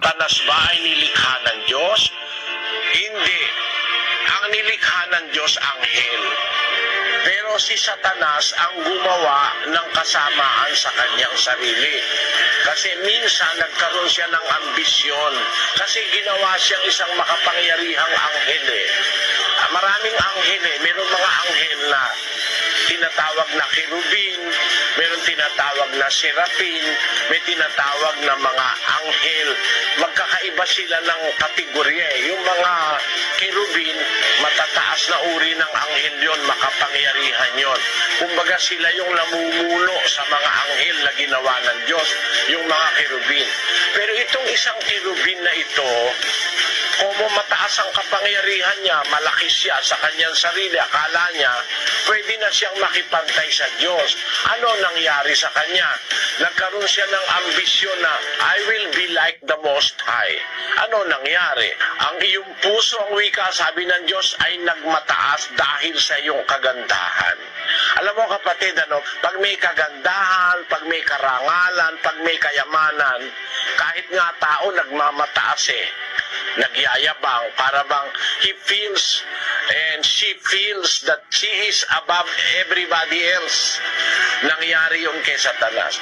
Satanas ba ay nilikha ng Diyos? Hindi. Ang nilikha ng Diyos, anghel. Pero si Satanas ang gumawa ng kasamaan sa kanyang sarili. Kasi minsan nagkaroon siya ng ambisyon. Kasi ginawa siyang isang makapangyarihang anghel eh. Maraming anghel eh. Mayroong mga anghel na tinatawag na kerubin, mayroong tinatawag na serapin, may tinatawag na mga anghel. Magkakaiba sila ng kategorya eh. Yung mga kerubin, matataas na uri ng anghel yon, makapangyarihan yon. Kumbaga sila yung namumuno sa mga anghel na ginawa ng Diyos, yung mga kerubin. Pero itong isang kerubin na ito, kung mataas ang kapangyarihan niya, malaki siya sa kanyang sarili, akala niya, pwede na siyang makipantay sa Diyos. Ano nangyari sa kanya? Nagkaroon siya ng ambisyon na, I will be like the Most High. Ano nangyari? Ang iyong puso, ang wika, sabi ng Diyos, ay nagmataas dahil sa iyong kagandahan. Alam mo kapatid, pag may kagandahan, pag may karangalan, pag may kayamanan, kahit nga tao nagmamataas eh. Nagyayabang, para bang he feels and she feels that she is above everybody else. Nangyari yun kay Satanas.